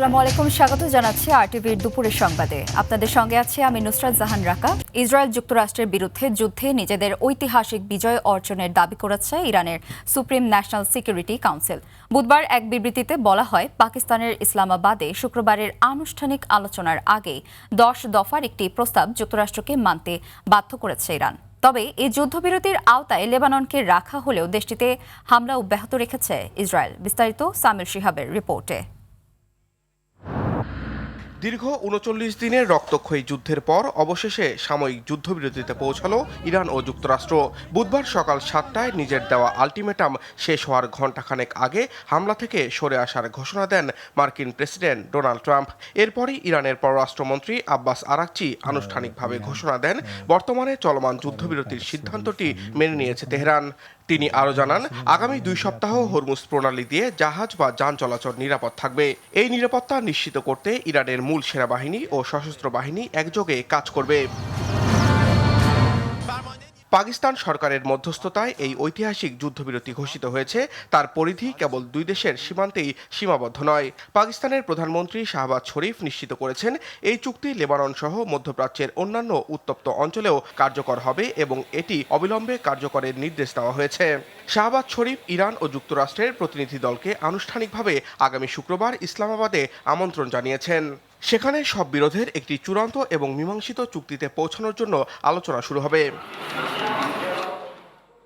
আসসালামু আলাইকুম, স্বাগত জানাচ্ছি আরটিভির দুপুরের সংবাদে। আপনাদের সঙ্গে আছি আমি নুসরাত জাহান রাকা। ইসরায়েল যুক্তরাষ্ট্রের বিরুদ্ধে যুদ্ধে নিজেদের ঐতিহাসিক বিজয় অর্জনের দাবি করেছে ইরানের সুপ্রিম ন্যাশনাল সিকিউরিটি কাউন্সিল। বুধবার এক বিবৃতিতে বলা হয়, পাকিস্তানের ইসলামাবাদে শুক্রবারের আনুষ্ঠানিক আলোচনার আগে 10 দফার একটি প্রস্তাব যুক্তরাষ্ট্রকে মানতে বাধ্য করেছে ইরান। তবে এই যুদ্ধবিরতির আওতায় লেবাননকে রাখা হলেও দেশটিতে হামলা অব্যাহত রেখেছে ইসরায়েল। বিস্তারিত সামির শিহাবের রিপোর্টে। দীর্ঘ ৩৯ দিনের রক্তক্ষয়ী যুদ্ধের পর অবশেষে সাময়িক যুদ্ধবিরতিতে পৌঁছালো ইরান ও যুক্তরাষ্ট্র। বুধবার সকাল 7টায় নিজের দেওয়া আলটিমেটাম শেষ হওয়ার ঘণ্টাখানেক আগে হামলা থেকে সরে আসার ঘোষণা দেন মার্কিন প্রেসিডেন্ট ডোনাল্ড ট্রাম্প। এরপরই ইরানের পররাষ্ট্রমন্ত্রী আব্বাস আরাকচি আনুষ্ঠানিকভাবে ঘোষণা দেন, বর্তমানে চলমান যুদ্ধবিরতির সিদ্ধান্তটি মেনে নিয়েছে তেহরান। তিনি আরও জানান, আগামী 2 সপ্তাহ হরমুজ প্রণালী দিয়ে জাহাজ বা যান চলাচল নিরাপদ থাকবে। এই নিরাপত্তা নিশ্চিত করতে ইরানের মূল সেনাবাহিনী ও সশস্ত্র বাহিনী একযোগে কাজ করবে। পাকিস্তান সরকারের মধ্যস্থতায় এই ঐতিহাসিক যুদ্ধবিরতি ঘোষিত হয়েছে। তার পরিধি কেবল 2 দেশের সীমান্তেই সীমাবদ্ধ নয়। পাকিস্তানের প্রধানমন্ত্রী শাহবাজ শরীফ নিশ্চিত করেছেন, এই চুক্তি লেবানন সহ মধ্যপ্রাচ্যের অন্যান্য উত্তপ্ত অঞ্চলেও কার্যকর হবে এবং এটি অবিলম্বে কার্যকরের নির্দেশ দেওয়া হয়েছে। শাহবাজ শরীফ ইরান ও যুক্তরাষ্ট্রের প্রতিনিধি দলকে আনুষ্ঠানিকভাবে আগামী শুক্রবার ইসলামাবাদে আমন্ত্রণ জানিয়েছেন। সেখানে সব বিরোধের একটি চূড়ান্ত এবং মীমাংসিত চুক্তিতে পৌঁছানোর জন্য আলোচনা শুরু হবে।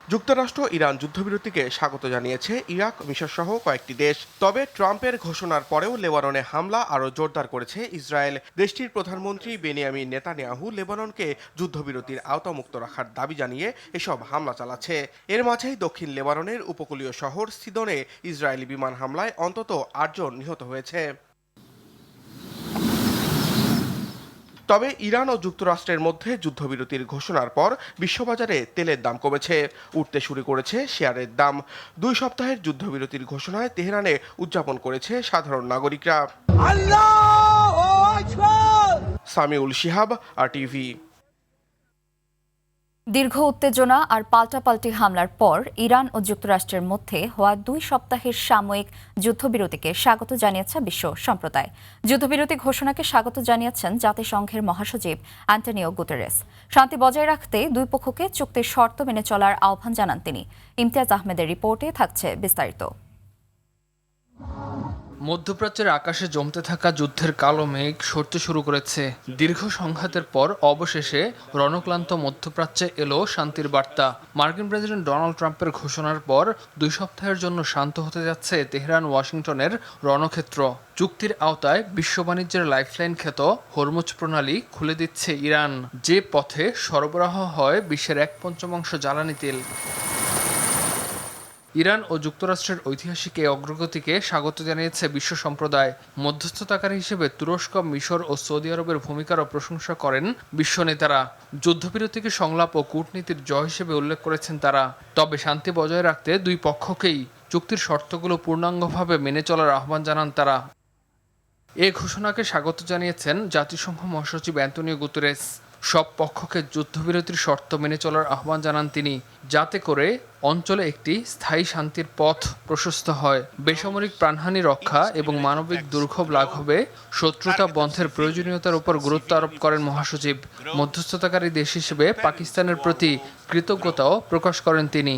যুক্তরাষ্ট্র ইরান যুদ্ধবিরতিকে স্বাগত জানিয়েছে ইরাক, মিশর সহ কয়েকটি দেশ। তবে ট্রাম্পের ঘোষণার পরেও লেবাননে হামলা আরও জোরদার করেছে ইসরায়েল। দেশটির প্রধানমন্ত্রী বেনিয়ামিন নেতানিয়াহু লেবাননকে যুদ্ধবিরতির আওতামুক্ত রাখার দাবি জানিয়ে এসব হামলা চালাচ্ছে। এর মাঝেই দক্ষিণ লেবাননের উপকূলীয় শহর সিদনে ইসরায়েলি বিমান হামলায় অন্তত 8 জন নিহত হয়েছে। তবে ইরান ও যুক্তরাষ্ট্রের মধ্যে যুদ্ধবিরতির ঘোষণার পর বিশ্ববাজারে তেলের দাম কমেছে, উঠতে শুরু করেছে শেয়ারের দাম। 2 সপ্তাহের যুদ্ধবিরতির ঘোষণায় তেহরানে উদযাপন করেছে সাধারণ নাগরিকরা। সামিউল শিহাব, আরটিভি। দীর্ঘ উত্তেজনা আর পাল্টাপাল্টি হামলার পর ইরান ও যুক্তরাষ্ট্রের মধ্যে হওয়া 2 সপ্তাহের সাময়িক যুদ্ধবিরতিকে স্বাগত জানিয়েছে বিশ্ব সম্প্রদায়। যুদ্ধবিরতি ঘোষণাকে স্বাগত জানিয়েছেন জাতিসংঘের মহাসচিব অ্যান্টনিও গুতেরেস। শান্তি বজায় রাখতে 2 পক্ষকে চুক্তির শর্ত মেনে চলার আহ্বান জানান তিনি। ইমতিয়াজ আহমেদের রিপোর্টে থাকছে বিস্তারিত। মধ্যপ্রাচ্যের আকাশে জমতে থাকা যুদ্ধের কালো মেঘ সরতে শুরু করেছে। দীর্ঘ সংঘাতের পর অবশেষে রণক্লান্ত মধ্যপ্রাচ্যে এলো শান্তির বার্তা। মার্কিন প্রেসিডেন্ট ডোনাল্ড ট্রাম্পের ঘোষণার পর 2 সপ্তাহের জন্য শান্ত হতে যাচ্ছে তেহরান ওয়াশিংটনের রণক্ষেত্র। চুক্তির আওতায় বিশ্ব বাণিজ্যের লাইফলাইন খ্যাত হরমুজ প্রণালী খুলে দিচ্ছে ইরান, যে পথে সরবরাহ হয় বিশ্বের 1/5 জ্বালানি তেল। ইরান ও যুক্তরাষ্ট্রের ঐতিহাসিক এই অগ্রগতিকে স্বাগত জানিয়েছে বিশ্ব সম্প্রদায়। মধ্যস্থতাকারী হিসেবে তুরস্ক, মিশর ও সৌদি আরবের ভূমিকারও প্রশংসা করেন বিশ্ব নেতারা। যুদ্ধবিরতিকে সংলাপ ও কূটনীতির জয় হিসেবে উল্লেখ করেছেন তারা। তবে শান্তি বজায় রাখতে 2 পক্ষকেই চুক্তির শর্তগুলো পূর্ণাঙ্গভাবে মেনে চলার আহ্বান জানান তারা। এ ঘোষণাকে স্বাগত জানিয়েছেন জাতিসংঘ মহাসচিব অ্যান্টনিও গুতেরেস। সব পক্ষকে যুদ্ধবিরতির শর্ত মেনে চলার আহ্বান জানান তিনি, যাতে করে অঞ্চলে একটি স্থায়ী শান্তির পথ প্রশস্ত হয়। বেসামরিক প্রাণহানি রক্ষা এবং মানবিক দুর্ভোগ লাঘবে শত্রুতা বন্ধের প্রয়োজনীয়তার উপর গুরুত্ব আরোপ করেন মহাসচিব। মধ্যস্থতাকারী দেশ হিসেবে পাকিস্তানের প্রতি কৃতজ্ঞতাও প্রকাশ করেন তিনি।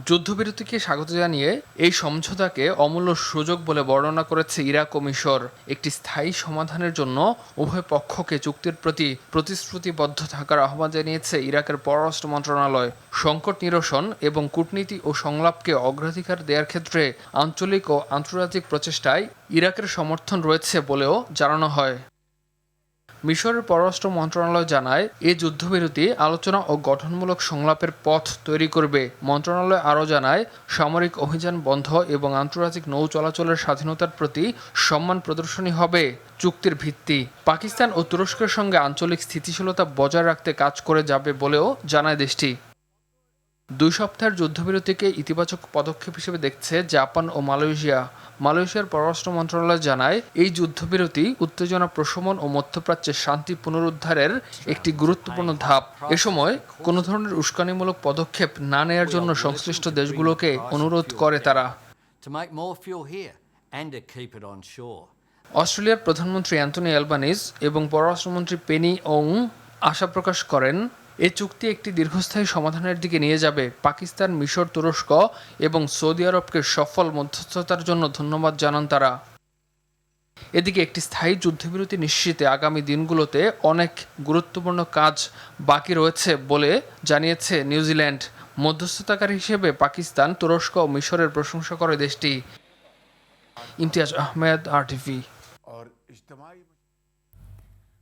যুদ্ধবিরতিকে স্বাগত জানিয়ে এই সমঝোতাকে অমূল্য সুযোগ বলে বর্ণনা করেছে ইরাক ও মিশর। একটি স্থায়ী সমাধানের জন্য উভয় পক্ষকে চুক্তির প্রতি প্রতিশ্রুতিবদ্ধ থাকার আহ্বান জানিয়েছে ইরাকের পররাষ্ট্র মন্ত্রণালয়। সংকট নিরসন এবং কূটনীতি ও সংলাপকে অগ্রাধিকার দেওয়ার ক্ষেত্রে আঞ্চলিক ও আন্তর্জাতিক প্রচেষ্টায় ইরাকের সমর্থন রয়েছে বলেও জানানো হয়। মিশরের পররাষ্ট্র মন্ত্রণালয় জানায়, এই যুদ্ধবিরতি আলোচনা ও গঠনমূলক সংলাপের পথ তৈরি করবে। মন্ত্রণালয় আরও জানায়, সামরিক অভিযান বন্ধ এবং আন্তর্জাতিক নৌ চলাচলের স্বাধীনতার প্রতি সম্মান প্রদর্শনী হবে চুক্তির ভিত্তি। পাকিস্তান ও তুরস্কের সঙ্গে আঞ্চলিক স্থিতিশীলতা বজায় রাখতে কাজ করে যাবে বলেও জানায় দেশটি। 2 সপ্তাহের যুদ্ধবিরতিকে ইতিবাচক পদক্ষেপ হিসেবে দেখছে জাপান ও মালয়েশিয়া। মালয়েশিয়ার পররাষ্ট্র মন্ত্রণালয় জানায়, এই যুদ্ধবিরতি উত্তেজনা প্রশমন ও মধ্যপ্রাচ্যের শান্তি পুনরুদ্ধারের একটি গুরুত্বপূর্ণ ধাপ। এ সময় কোনো ধরনের উস্কানিমূলক পদক্ষেপ না নেয়ার জন্য সংশ্লিষ্ট দেশগুলোকে অনুরোধ করে তারা। and to keep it on shore. অস্ট্রেলিয়ার প্রধানমন্ত্রী অ্যান্টনি অ্যালবানিজ এবং পররাষ্ট্রমন্ত্রী পেনি ওং আশা প্রকাশ করেন এই চুক্তি একটি দীর্ঘস্থায়ী সমাধানের দিকে নিয়ে যাবে। পাকিস্তান, মিশর, তুরস্ক এবং সৌদি আরবকে সফল মধ্যস্থতার জন্য ধন্যবাদ জানান তারা। এদিকে একটি স্থায়ী যুদ্ধবিরতি নিশ্চিতে আগামী দিনগুলোতে অনেক গুরুত্বপূর্ণ কাজ বাকি রয়েছে বলে জানিয়েছে নিউজিল্যান্ড। মধ্যস্থতাকারী হিসেবে পাকিস্তান, তুরস্ক ও মিশরের প্রশংসা করে দেশটি। ইমতিয়াজ আহমেদ, RTV।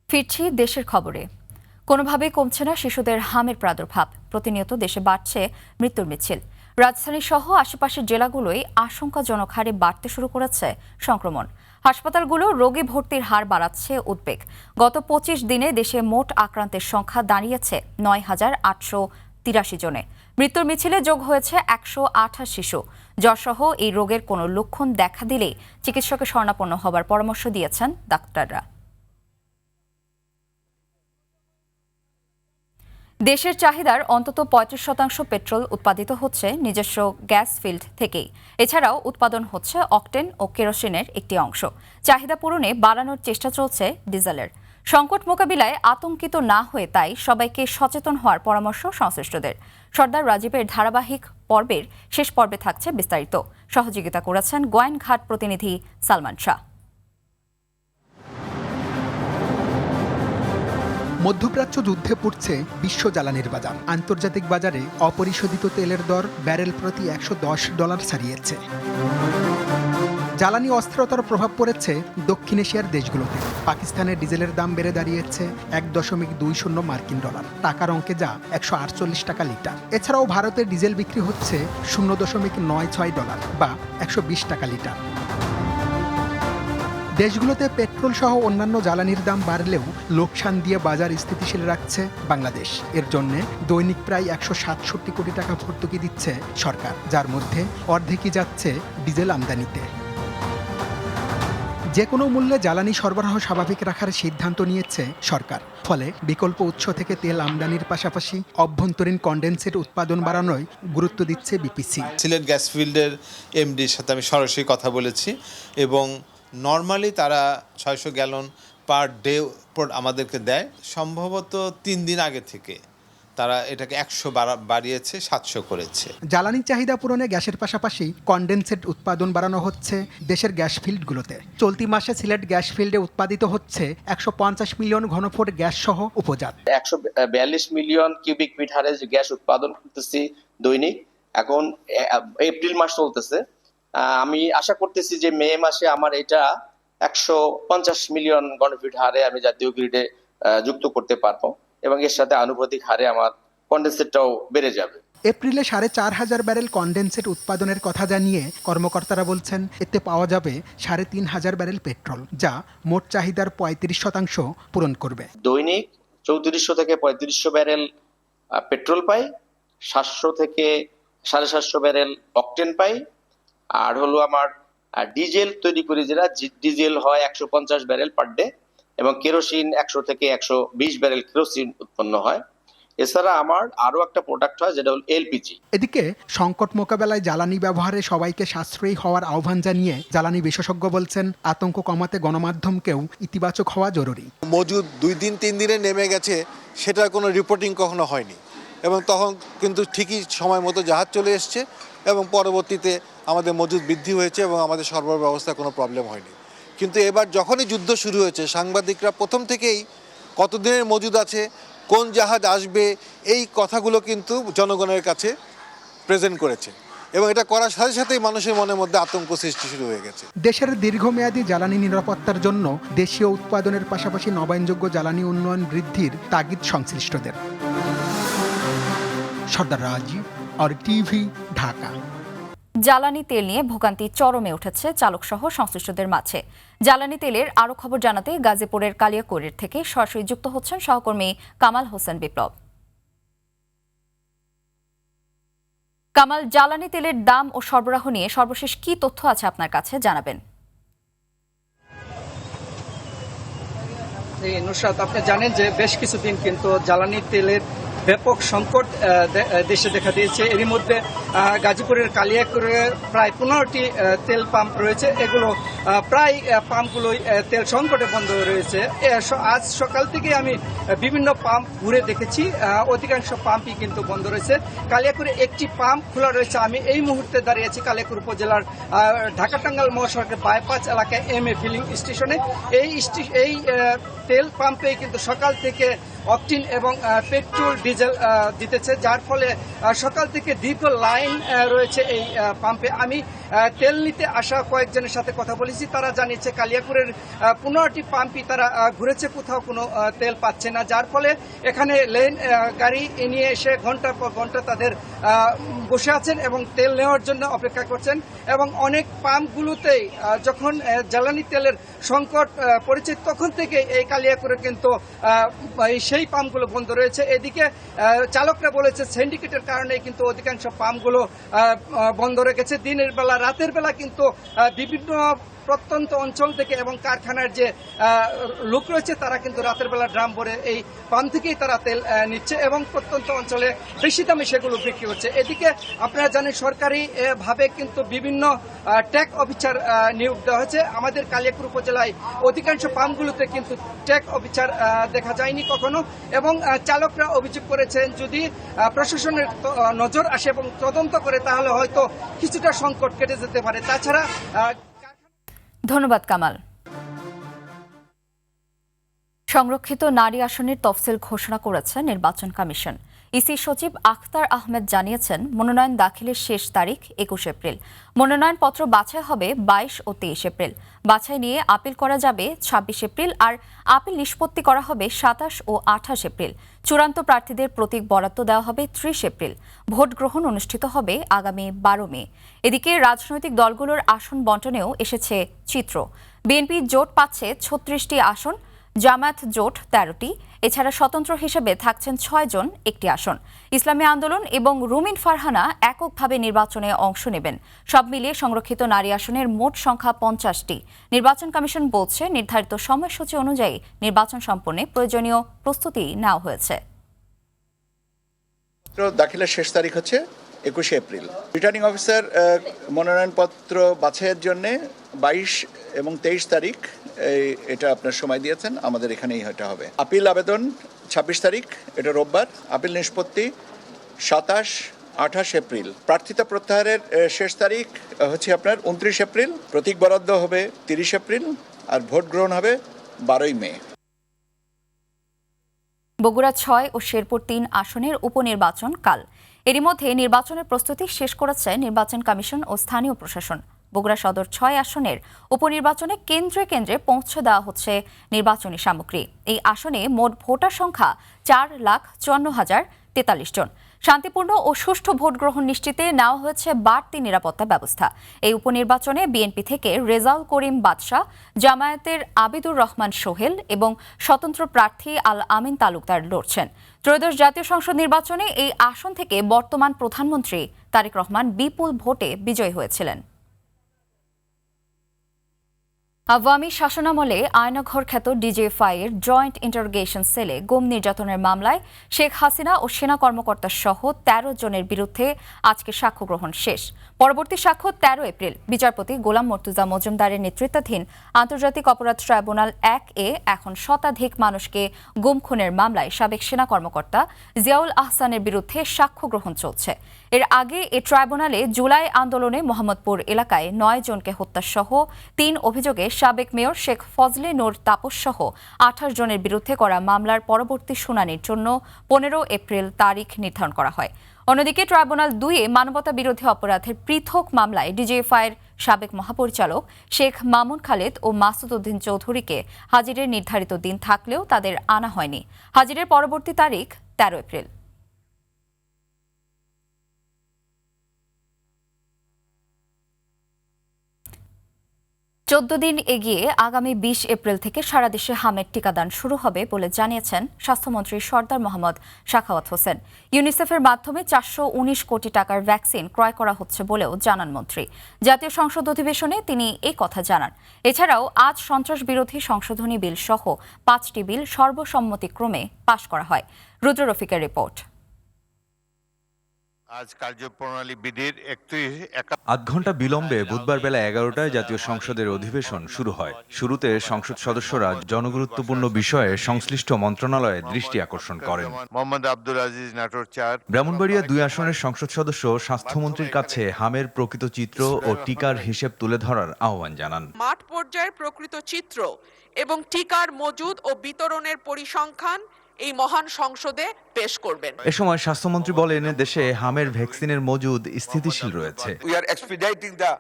ফিরছি দেশের খবরে। কোনোভাবেই কমছে না শিশুদের হামের প্রাদুর্ভাব। প্রতিনিয়ত দেশে বাড়ছে মৃত্যুর মিছিল। রাজধানী সহ আশেপাশের জেলাগুলোই আশঙ্কাজনক হারে বাড়তে শুরু করেছে সংক্রমণ। হাসপাতালগুলো রোগী ভর্তির হার বাড়াচ্ছে উদ্বেগ। গত 25 দিনে দেশে মোট আক্রান্তের সংখ্যা দাঁড়িয়েছে 9,883 জনে। মৃত্যুর মিছিলে যোগ হয়েছে 128 শিশু। জ্বরসহ এই রোগের কোনো লক্ষণ দেখা দিলেই চিকিৎসকের শরণাপন্ন হবার পরামর্শ দিয়েছেন ডাক্তাররা। দেশের চাহিদার অন্তত 35% পেট্রোল উৎপাদিত হচ্ছে নিজস্ব গ্যাস ফিল্ড থেকেই। এছাড়াও উৎপাদন হচ্ছে অকটেন ও কেরোসিনের একটি অংশ। চাহিদা পূরণে বাড়ানোর চেষ্টা চলছে ডিজেলের। সংকট মোকাবিলায় আতঙ্কিত না হয়ে তাই সবাইকে সচেতন হওয়ার পরামর্শ সংশ্লিষ্টদের। সর্দার রাজীবের ধারাবাহিক পর্বের শেষ পর্বে থাকছে বিস্তারিত। সহযোগিতা করেছেন গোয়াইনঘাট প্রতিনিধি সালমান শাহ। মধ্যপ্রাচ্য যুদ্ধে পড়ছে বিশ্ব জ্বালানির বাজার। আন্তর্জাতিক বাজারে অপরিশোধিত তেলের দর ব্যারেল প্রতি $110 ছাড়িয়েছে। জ্বালানি অস্থিরতার প্রভাব পড়েছে দক্ষিণ এশিয়ার দেশগুলোতে। পাকিস্তানের ডিজেলের দাম বেড়ে দাঁড়িয়েছে $1.20 মার্কিন। টাকার অঙ্কে যা $148 লিটার। এছাড়াও ভারতে ডিজেল বিক্রি হচ্ছে $0.96 বা $120 লিটার। দেশগুলোতে পেট্রোল সহ অন্যান্য জ্বালানির দাম বাড়লেও লোকসান দিয়ে বাজার স্থিতিশীল রাখছে বাংলাদেশ। এর জন্য দৈনিক প্রায় 167 কোটি টাকা ভর্তুকি দিচ্ছে সরকার, যার মধ্যে অর্ধেকই যাচ্ছে ডিজেল আমদানিতে। যে কোনো মূল্যে জ্বালানি সরবরাহ স্বাভাবিক রাখার সিদ্ধান্ত নিয়েছে সরকার। ফলে বিকল্প উৎস থেকে তেল আমদানির পাশাপাশি অভ্যন্তরীণ কনডেন্সেট উৎপাদন বাড়ানোয় গুরুত্ব দিচ্ছে বিপিসি। সিলেট গ্যাস ফিল্ডের এমডির সাথে আমি সরাসরি কথা বলেছি এবং নর্মালি তারা 600 গ্যালন পার ডে আমাদেরকে দেয়। সম্ভবত 3 দিন আগে থেকে তারা এটাকে 100 বাড়িয়েছে, 700 করেছে। জ্বালানি চাহিদা পূরণে গ্যাসের পাশাপাশি কনডেন্সেট উৎপাদন বাড়ানো হচ্ছে দেশের গ্যাস ফিল্ডগুলোতে। চলতি মাসে সিলেট গ্যাস ফিল্ডে উৎপাদিত হচ্ছে 150 মিলিয়ন ঘনফুট গ্যাস সহ উপজাত। 142 মিলিয়ন কিউবিক মিটার হারে গ্যাস উৎপাদন করতেছি দৈনিক। এখন এপ্রিল মাস চলতেছে। আমি আশা করতেছি যে মে মাসে আমার এটা 150 মিলিয়ন ঘনফুট হারে আমি জাতীয় গ্রিডে যুক্ত করতে পারবো এবং এর সাথে আনুপাতিক হারে আমার কনডেন্সেটটাও বেড়ে যাবে। এপ্রিলে 4,500 ব্যারেল কনডেন্সেট উৎপাদনের কথা জানিয়ে কর্মকর্তারা বলছেন এতে পাওয়া যাবে 3,500 ব্যারেল পেট্রোল, যা মোট চাহিদার 35% পূরণ করবে। দৈনিক 3400 থেকে 3500 ব্যারেল পেট্রোল পাই, 700 থেকে 750 ব্যারেল অকটেন পাই। আর হলো আমার ডিজেল তৈরি করি, যেটা ডিজেল হয় 150 ব্যারেল পার ডে এবং কেরোসিন 100 থেকে 120 ব্যারেল কেরোসিন উৎপন্ন হয়। এছাড়া আমার আরো একটা প্রোডাক্ট হয় যেটা হলো এলপিজি। এদিকে সংকট মোকাবেলায় জ্বালানি ব্যবহারে সবাইকে সাশ্রয়ী হওয়ার আহ্বান জানিয়ে জ্বালানি বিশেষজ্ঞ বলছেন আতঙ্ক কমাতে গণমাধ্যমকেও ইতিবাচক হওয়া জরুরি। মজুদ 2 দিন 3 দিনে নেমে গেছে, সেটার কোনো রিপোর্টিং কখনো হয়নি এবং তখন কিন্তু ঠিকই সময় মতো জাহাজ চলে এসছে এবং পরবর্তীতে আমাদের মজুদ বৃদ্ধি হয়েছে এবং আমাদের সরবরাহ ব্যবস্থা কোনো প্রবলেম হয়নি। কিন্তু এবার যখনই যুদ্ধ শুরু হয়েছে, সাংবাদিকরা প্রথম থেকেই কতদিনের মজুদ আছে, কোন জাহাজ আসবে, এই কথাগুলো কিন্তু জনগণের কাছে প্রেজেন্ট করেছে এবং এটা করার সাথে সাথেই মানুষের মনের মধ্যে আতঙ্ক সৃষ্টি শুরু হয়ে গেছে। দেশের দীর্ঘমেয়াদী জ্বালানি নিরাপত্তার জন্য দেশীয় উৎপাদনের পাশাপাশি নবায়নযোগ্য জ্বালানি উন্নয়ন বৃদ্ধির তাগিদ সংশ্লিষ্টদের। সর্দার রাজীব, RTV, ঢাকা। জ্বালানি তেল নিয়ে ভোগান্তি চরমে উঠেছে চালকসহ সংশ্লিষ্টদের মাঝে। জ্বালানি তেলের আরও খবর জানাতে গাজীপুরের কালিয়াকৈরের থেকে সরাসরি যুক্ত হচ্ছেন সহকর্মী কামাল হোসেন বিপ্লব। কামাল, জ্বালানি তেলের দাম ও সরবরাহ নিয়ে সর্বশেষ কি তথ্য আছে আপনার কাছে, জানাবেন। নুসরাত, আপনি জানেন যে বেশ কিছুদিন কিন্তু জ্বালানি তেলের ব্যাপক সংকট দেশে দেখা দিয়েছে। এরই মধ্যে গাজীপুরের কালিয়াকুরে প্রায় 15টি তেল পাম্প রয়েছে, এগুলো প্রায় পাম্পগুলোই তেল সংকটে বন্ধ রয়েছে। আজ সকাল থেকে আমি বিভিন্ন পাম্প ঘুরে দেখেছি, অধিকাংশ পাম্পই কিন্তু বন্ধ রয়েছে। কালিয়াকুরে একটি পাম্প খোলা রয়েছে। আমি এই মুহূর্তে দাঁড়িয়ে আছি কালিয়াকুর উপজেলার ঢাকা টাঙ্গাইল মহাসড়কের বাইপাস এলাকায় এমএ ফিলিং স্টেশনে। এই তেল পাম্পে কিন্তু সকাল থেকে অকটিন এবং পেট্রোল ডিজেল দিতেছে, যার ফলে সকাল থেকে দীর্ঘ লাইন রয়েছে এই পাম্পে। আমি তেল নিতে আসা কয়েকজনের সাথে কথা বলেছি, তারা জানিয়েছে কালিয়াকুরের 15টি পাম্পই তারা ঘুরেছে, কোথাও কোনো তেল পাচ্ছে না, যার ফলে এখানে লেন গাড়ি নিয়ে এসে ঘন্টার পর ঘন্টা তাদের বসে আছেন এবং তেল নেওয়ার জন্য অপেক্ষা করছেন। এবং অনেক পাম্পগুলোতেই যখন জ্বালানি তেলের সংকট পড়েছে তখন থেকে এই কালিয়াকুরে কিন্তু সেই পাম্পগুলো বন্ধ রয়েছে। এদিকে চালকরা বলেছে সিন্ডিকেটের কারণে কিন্তু অধিকাংশ পাম্পগুলো বন্ধ রেখেছে। দিনের বেলা রাতের বেলা কিন্তু বিভিন্ন প্রত্যন্ত অঞ্চল থেকে এবং কারখানার যে লোক রয়েছে তারা কিন্তু রাতের বেলা ড্রাম ভরে এই পাম্প থেকেই তারা তেল নিচ্ছে এবং প্রত্যন্ত অঞ্চলে বেশি দামে সেগুলো বিক্রি হচ্ছে। এদিকে আপনারা জানেন সরকারি ভাবে কিন্তু বিভিন্ন ট্যাগ অফিসার নিয়োগ দেওয়া হয়েছে। আমাদের কালিয়াকুর উপজেলায় অধিকাংশ পাম্পগুলোতে কিন্তু ট্যাগ অফিসার দেখা যায়নি কখনো, এবং চালকরা অভিযোগ করেছেন যদি প্রশাসনের নজর আসে এবং তদন্ত করে তাহলে হয়তো কিছুটা সংকট কেটে যেতে পারে। তাছাড়া ধন্যবাদ কামাল। সংরক্ষিত নারী আসনের তফসিল ঘোষণা করেছে নির্বাচন কমিশন। ইসি সচিব আখতার আহমেদ জানিয়েছেন মনোনয়ন দাখিলের শেষ তারিখ 21 এপ্রিল। মনোনয়নপত্র বাছাই হবে 22 ও 23 এপ্রিল। বাছাই নিয়ে আপিল করা যাবে 26 এপ্রিল, আর আপিল নিষ্পত্তি করা হবে 27 ও 28 এপ্রিল। চূড়ান্ত প্রার্থীদের প্রতীক বরাদ্দ দেওয়া হবে 30 এপ্রিল। ভোট গ্রহণ অনুষ্ঠিত হবে আগামী 12 মে। এদিকে রাজনৈতিক দলগুলোর আসন বণ্টনেও এসেছে চিত্র। বিএনপি জোট পাচ্ছে 36টি আসন, জামায়াত জোট 13টি। এছাড়া স্বতন্ত্র হিসেবে থাকছেন 6 জন, একটি আসন। ইসলামী আন্দোলন এবং রুমিন ফারহানা এককভাবে নির্বাচনে অংশ নেবেন। সব মিলিয়ে সংরক্ষিত নারী আসনের মোট সংখ্যা 50টি। নির্বাচন কমিশন বলছে নির্ধারিত সময়সূচি অনুযায়ী নির্বাচন সম্পন্নে প্রয়োজনীয় প্রস্তুতি নেওয়া হয়েছে। দাখিলের শেষ তারিখ হচ্ছে 21 এপ্রিল। রিটার্নিং অফিসার মনোনয়নপত্র বাছাইয়ের জন্য 22 এবং 23 তারিখ এটা আপনার সময় দিয়েছেন, আমাদের এখানেই এটা হবে। আপিল আবেদন 26 তারিখ, এটা রোববার। আপিল নিষ্পত্তি 27-28 এপ্রিল। প্রার্থিতা প্রত্যাহারের শেষ তারিখ হচ্ছে আপনার 29 এপ্রিল। প্রতীক বরাদ্দ হবে 30 এপ্রিল, আর ভোট গ্রহণ হবে 12 মে। বগুড়া 6 ও শেরপুর 3 আসনের উপনির্বাচন কাল। এরই মধ্যে নির্বাচনের প্রস্তুতি শেষ করেছে নির্বাচন কমিশন ও স্থানীয় প্রশাসন। বগুড়া সদর 6 আসনের উপনির্বাচনে কেন্দ্রে কেন্দ্রে পৌঁছে দেওয়া হচ্ছে নির্বাচনী সামগ্রী। এই আসনে মোট ভোটার সংখ্যা 4,54,043 জন। শান্তিপূর্ণ ও সুষ্ঠু ভোট গ্রহণ নিশ্চিতে নেওয়া হয়েছে বাড়তি নিরাপত্তা ব্যবস্থা। এই উপনির্বাচনে বিএনপি থেকে রেজাউল করিম বাদশাহ, জামায়াতের আবিদুর রহমান সোহেল এবং স্বতন্ত্র প্রার্থী আল আমিন তালুকদার লড়ছেন। ত্রয়োদশ জাতীয় সংসদ নির্বাচনে এই আসন থেকে বর্তমান প্রধানমন্ত্রী তারেক রহমান বিপুল ভোটে বিজয়ী হয়েছিলেন। আওয়ামী শাসনামলে আয়নাঘর খ্যাত ডিজিএফআই-এর জয়েন্ট ইন্টারোগেশন সেলে গুম নির্যাতনের মামলায় শেখ হাসিনা ও সেনা কর্মকর্তা সহ 13 জনের বিরুদ্ধে আজকে সাক্ষ্য গ্রহণ শেষ। পরবর্তী সাক্ষ্য 13 এপ্রিল। বিচারপতি গোলাম মর্তুজা মজুমদারের নেতৃত্বাধীন আন্তর্জাতিক অপরাধ ট্রাইব্যুনাল 1-এ এখন শতাধিক মানুষকে গুম খুনের মামলায় সাবেক সেনা কর্মকর্তা জিয়াউল আহসানের বিরুদ্ধে সাক্ষ্য গ্রহণ চলছে। এর আগে এ ট্রাইব্যুনালে জুলাই আন্দোলনে মোহাম্মদপুর এলাকায় 9 জনকে হত্যাসহ 3 অভিযোগে সাবেক মেয়র শেখ ফজলে নূর তাপস সহ 28 জনের বিরুদ্ধে করা মামলার পরবর্তী শুনানির জন্য 15 এপ্রিল তারিখ নির্ধারণ করা হয়। অন্যদিকে ট্রাইব্যুনাল 2-এ মানবতা বিরোধী অপরাধের পৃথক মামলায় ডিজিএফআই-এর সাবেক মহাপরিচালক শেখ মামুন খালেদ ও মাসুদ উদ্দিন চৌধুরীকে হাজিরের নির্ধারিত দিন থাকলেও তাদের আনা হয়নি। হাজিরের পরবর্তী তারিখ 13 এপ্রিল। চোদ্দ দিন এগিয়ে আগামী 20 এপ্রিল থেকে সারা দেশে হামের টিকাদান শুরু হবে বলে জানিয়েছেন স্বাস্থ্যমন্ত্রী সরদার মোহাম্মদ সাখাওয়াত হোসেন। ইউনিসেফের মাধ্যমে 419 কোটি টাকার ভ্যাকসিন ক্রয় করা হচ্ছে বলেও জানান মন্ত্রী। জাতীয় সংসদ অধিবেশনে তিনি এই কথা জানান। এছাড়াও আজ সন্ত্রাস বিরোধী সংশোধনী বিল সহ 5টি বিল সর্বসম্মতিক্রমে পাশ করা হয়। রুদ্র রফিকের রিপোর্ট। আজ কার্যপ্রণালী বিধির 31 আধ ঘন্টা বিলম্বে বুধবার বেলা 11টায় জাতীয় সংসদের অধিবেশন শুরু হয়। শুরুতে সংসদ সদস্যরা জনগুরুত্বপূর্ণ বিষয়ে সংশ্লিষ্ট মন্ত্রণালয়ে দৃষ্টি আকর্ষণ করেন। মোহাম্মদ আব্দুল আজিজ নাটোর 4। ব্রাহ্মণবাড়িয়া 2 আসনের সংসদ সদস্য স্বাস্থ্যমন্ত্রীর কাছে হামের প্রকৃত চিত্র ও টিকার হিসেব তুলে ধরার আহ্বান জানান। মাঠ পর্যায়ের প্রকৃত চিত্র এবং টিকার মজুদ ও বিতরণের পরিসংখ্যান এই মহান সংসদে পেশ করবেন। এ সময় স্বাস্থ্যমন্ত্রী বলেন, দেশে হামের ভ্যাকসিনের মজুদ স্থিতিশীল রয়েছে। We are expediting the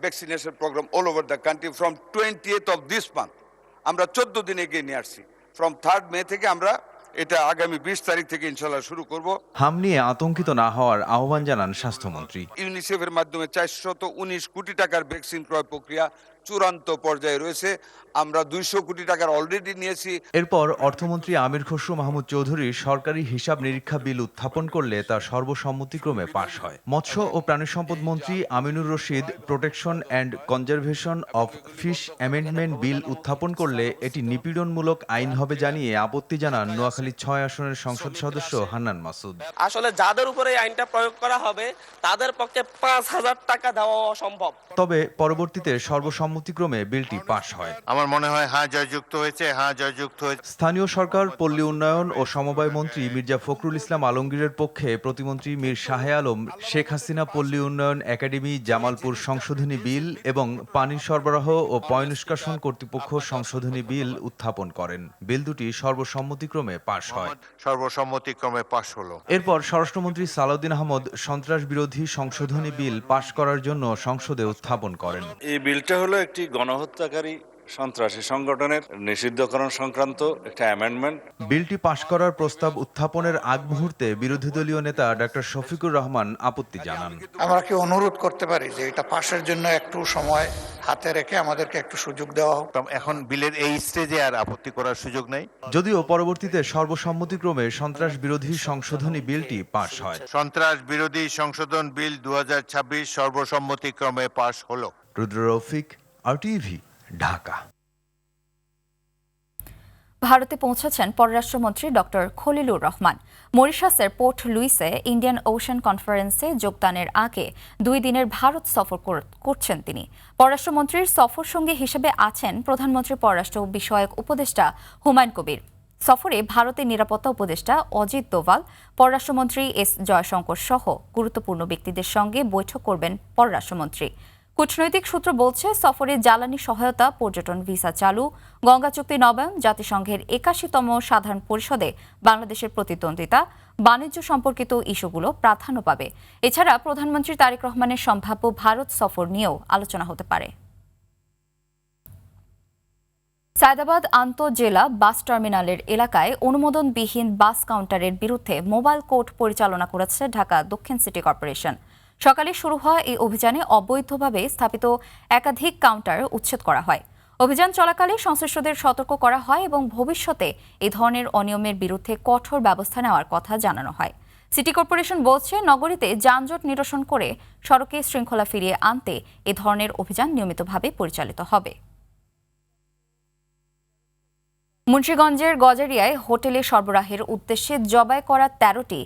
vaccination program all over the country from 20th of this month. আমরা 14 দিন এগিয়ে নিয়ে আসছি। From 3rd May থেকে আমরা এটা আগামী 20 তারিখ থেকে ইনশাআল্লাহ শুরু করব। হাম নিয়ে আতঙ্কিত না হওয়ার আহ্বান জানান স্বাস্থ্যমন্ত্রী। ইউনিসেফের মাধ্যমে 419 কোটি টাকার ভ্যাকসিন ক্রয় প্রক্রিয়া চূড়ান্ত পর্যায়ে রয়েছে। আমরা 200 কোটি টাকার অলরেডি নিয়েছি। এরপর অর্থমন্ত্রী আমির খসরু মাহমুদ চৌধুরী সরকারি হিসাব নিরীক্ষা বিল উত্থাপন করলে তা সর্বসম্মতিক্রমে পাশ হয়। মৎস্য ও প্রাণী সম্পদ মন্ত্রী Aminur Rashid protection and conservation of fish amendment bill উত্থাপন করলে এটি নিপীড়নমূলক আইন হবে জানিয়ে আপত্তি জানান নোয়াখালী 6 আসনের সংসদ সদস্য হান্নান মাসুদ। আসলে যাদের উপরে এই আইনটা প্রয়োগ করা হবে তাদের পক্ষে 5,000 টাকা দেওয়া অসম্ভব। তবে পরবর্তীতে সর্বসম্মতিক্রমে বিলটি পাশ হয়। আমার মনে হয় জয়যুক্ত হয়েছে। জয়যুক্ত হয়েছে। স্থানীয় সরকার, পল্লী উন্নয়ন ও সমবায় মন্ত্রী মির্জা ফখরুল ইসলাম আলমগীরের পক্ষে প্রতিমন্ত্রী মীর শাহে আলম শেখ হাসিনা পল্লী উন্নয়ন একাডেমি জামালপুর সংশোধনী বিল এবং পানি সরবরাহ ও পয়ঃনিষ্কাশন কর্তৃপক্ষ সংশোধনী বিল উত্থাপন করেন। বিল দুটি সর্বসম্মতিক্রমে পাশ হয়। সর্বসম্মতিক্রমে পাশ হলো। এরপর স্বরাষ্ট্রমন্ত্রী সালাউদ্দিন আহমদ সন্ত্রাস বিরোধী সংশোধনী বিল পাশ করার জন্য সংসদে উত্থাপন করেন। এই বিলটা হলো একটি গণহত্যাকারী সন্ত্রাসী সংগঠনের নিষিদ্ধকরণ সংক্রান্ত একটা অ্যামেন্ডমেন্ট। বিলটি পাশ করার প্রস্তাব উত্থাপনের আগ মুহূর্তে বিরোধী দলীয় নেতা ডক্টর শফিকুর রহমান আপত্তি জানান। আমরা কি অনুরোধ করতে পারি যে এটা পাশের জন্য একটু সময় হাতে রেখে আমাদেরকে একটু সুযোগ দেওয়া হোক। এখন বিলের এই স্টেজে আর আপত্তি করার সুযোগ নেই। যদিও পরবর্তীতে সর্বসম্মতিক্রমে সন্ত্রাস বিরোধী সংশোধনী বিলটি পাশ হয়। সন্ত্রাস বিরোধী সংশোধন বিল 2026 সর্বসম্মতিক্রমে পাশ হলো। রুদ্র রফিক, RTV, ঢাকা। ভারতে পৌঁছেছেন পররাষ্ট্রমন্ত্রী ডক্টর খলিলুর রহমান। মরিশাসের পোর্ট লুইসে ইন্ডিয়ান ওশান কনফারেন্সে যোগদানের আগে 2 দিনের ভারত সফর করছেন তিনি। পররাষ্ট্রমন্ত্রীর সফর সঙ্গী হিসেবে আছেন প্রধানমন্ত্রীর পররাষ্ট্র বিষয়ক উপদেষ্টা হুমায়ুন কবির। সফরে ভারতের নিরাপত্তা উপদেষ্টা অজিত দোভাল, পররাষ্ট্রমন্ত্রী এস জয়শঙ্কর সহ গুরুত্বপূর্ণ ব্যক্তিদের সঙ্গে বৈঠক করবেন পররাষ্ট্রমন্ত্রী। কূটনৈতিক সূত্র বলছে, সফরে জ্বালানি সহায়তা, পর্যটন ভিসা চালু, গঙ্গা চুক্তি নবায়ন, জাতিসংঘের 81তম সাধারণ পরিষদে বাংলাদেশের প্রতিদ্বন্দ্বিতা, বাণিজ্য সম্পর্কিত ইস্যুগুলো প্রাধান্য পাবে। এছাড়া প্রধানমন্ত্রী তারেক রহমানের সম্ভাব্য ভারত সফর নিয়েও আলোচনা হতে পারে। সায়দাবাদ আন্তঃজেলা বাস টার্মিনালের এলাকায় অনুমোদনবিহীন বাস কাউন্টারের বিরুদ্ধে মোবাইল কোর্ট পরিচালনা করেছে ঢাকা দক্ষিণ সিটি কর্পোরেশন। সকালে শুরু হওয়া এই অভিযানে অবৈধভাবে স্থাপিত একাধিক কাউন্টার উচ্ছেদ করা হয়। অভিযান চলাকালে সংশ্লিষ্টদের সতর্ক করা হয় এবং ভবিষ্যতে এই ধরনের অনিয়মের বিরুদ্ধে কঠোর ব্যবস্থা নেওয়ার কথা জানানো হয়। সিটি কর্পোরেশন বলছে, নগরীতে যানজট নিরসন করে সড়কে শৃঙ্খলা ফিরিয়ে আনতে এ ধরনের অভিযান নিয়মিতভাবে পরিচালিত হবে। মুন্সিগঞ্জের গজারিয়ায় হোটেলে সরবরাহের উদ্দেশ্যে জবাই করা 13টি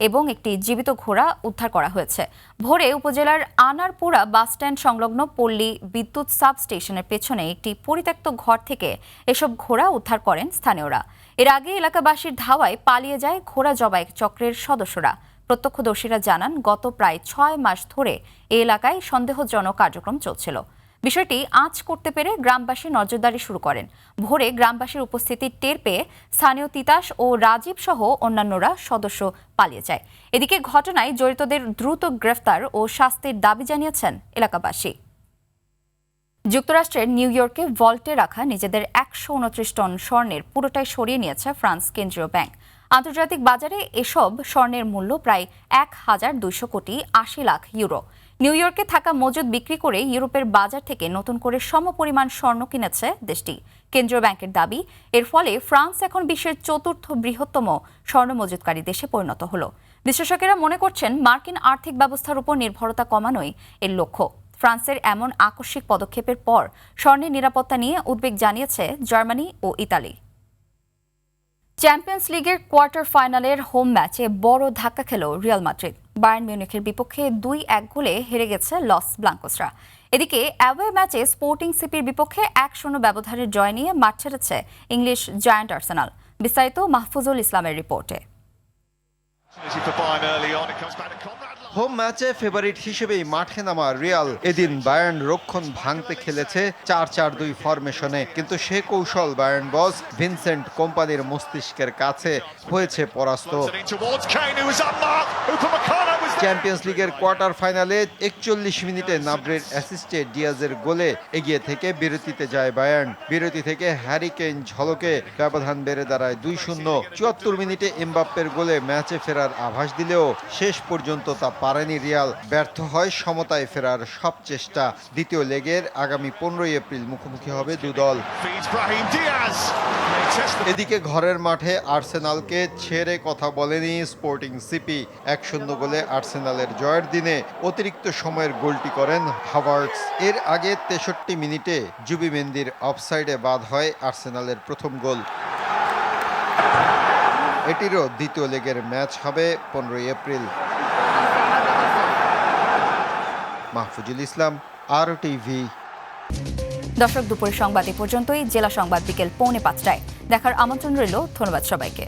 এবং একটি জীবিত ঘোড়া উদ্ধার করা হয়েছে। ভোরে উপজেলার আনারপুরা বাসস্ট্যান্ড সংলগ্ন পল্লী বিদ্যুৎ সাব স্টেশনের পেছনে একটি পরিত্যক্ত ঘর থেকে এসব ঘোড়া উদ্ধার করেন স্থানীয়রা। এর আগে এলাকাবাসীর ধাওয়ায় পালিয়ে যায় ঘোড়া জবাই চক্রের সদস্যরা। প্রত্যক্ষদর্শীরা জানান, গত প্রায় 6 মাস ধরে এই এলাকায় সন্দেহজনক কার্যক্রম চলছিল। বিষয়টি আঁচ করতে পেরে গ্রামবাসী নজরদারি শুরু করেন। ভোরে গ্রামবাসীর উপস্থিতি টের পেয়ে স্থানীয় তিতাস ও রাজীব সহ অন্যান্যরা সদস্য পালিয়ে যায়। এদিকে ঘটনায় জড়িতদের দ্রুত গ্রেফতার ও শাস্তির দাবি জানিয়েছেন এলাকাবাসী। যুক্তরাষ্ট্রের নিউ ইয়র্কে ভল্টে রাখা নিজেদের 129 টন স্বর্ণের পুরোটাই সরিয়ে নিয়েছে ফ্রান্স কেন্দ্রীয় ব্যাংক। আন্তর্জাতিক বাজারে এসব স্বর্ণের মূল্য প্রায় 1,200 কোটি 80 লাখ ইউরো। নিউ ইয়র্কে থাকা মজুদ বিক্রি করে ইউরোপের বাজার থেকে নতুন করে সমপরিমাণ স্বর্ণ কিনেছে দেশটি। কেন্দ্রীয় ব্যাংকের দাবি, এর ফলে ফ্রান্স এখন বিশ্বের 4র্থ বৃহত্তম স্বর্ণ মজুতকারী দেশে পরিণত হল। বিশ্লেষকেরা মনে করছেন, মার্কিন আর্থিক ব্যবস্থার উপর নির্ভরতা কমানোই এর লক্ষ্য। ফ্রান্সের এমন আকস্মিক পদক্ষেপের পর স্বর্ণের নিরাপত্তা নিয়ে উদ্বেগ জানিয়েছে জার্মানি ও ইতালি। চ্যাম্পিয়ন্স লিগের কোয়ার্টার ফাইনালের হোম ম্যাচে বড় ধাক্কা খেল রিয়াল মাদ্রিদ। বায়ার্ন মিউনিখের বিপক্ষে 2-1 গোলে হেরে গেছে লস ব্লাঙ্কোসরা। এদিকে অ্যাওয়ে ম্যাচে স্পোর্টিং সিপির বিপক্ষে 1-0 ব্যবধানের জয় নিয়ে মাঠ ছেড়েছে ইংলিশ জায়ান্ট আর্সেনাল। বিস্তারিত মাহফুজুল ইসলামের রিপোর্টে। হোম ম্যাচে ফেভারিট হিসেবেই মাঠে নামা রিয়াল এদিন বায়ার্ন রক্ষণ ভাঙতে খেলেছে 4-4-2 ফরমেশনে, কিন্তু সে কৌশল বায়ার্ন বস ভিনসেন্ট কোম্পানির মস্তিষ্কের কাছে হয়েছে পরাস্ত। চ্যাম্পিয়ন্স লিগের কোয়ার্টার ফাইনালে 41 মিনিটে নাবরির অ্যাসিস্টে ডিয়াজের গোলে এগিয়ে থেকে বিরতিতে যায় বায়ার্ন। বিরতি থেকে হ্যারি কেইন ঝলকে ব্যবধান বেড়ে দাঁড়ায় 2-0। 74 মিনিটে এমবাপ্পের গোলে ম্যাচে ফেরার আভাস দিলেও শেষ পর্যন্ত তা পারেনি রিয়াল। ব্যর্থ হয় সমতায় ফেরার সব চেষ্টা। দ্বিতীয় লেগের আগামী 15 এপ্রিল মুখোমুখি হবে দুদল। এদিকে ঘরের মাঠে আর্সেনালকে ছেড়ে কথা বলেনি স্পোর্টিং সিপি। 1-0 গোলে আর্সেনালের জয়ের দিনে অতিরিক্ত সময়ের গোলটি করেন হাভার্টস। এর আগে 63 মিনিটে জুবিমেন্দির অফসাইডে বাদ হয় আর্সেনালের প্রথম গোল। এটিরও দ্বিতীয় লেগের ম্যাচ হবে 15 এপ্রিল। মাহফুজুল ইসলাম, RTV। দর্শক, দুপুরের সংবাদ এ পর্যন্তই। জেলা সংবাদ বিকেল 4:45টায় দেখার আমন্ত্রণ রইল। ধন্যবাদ সবাইকে।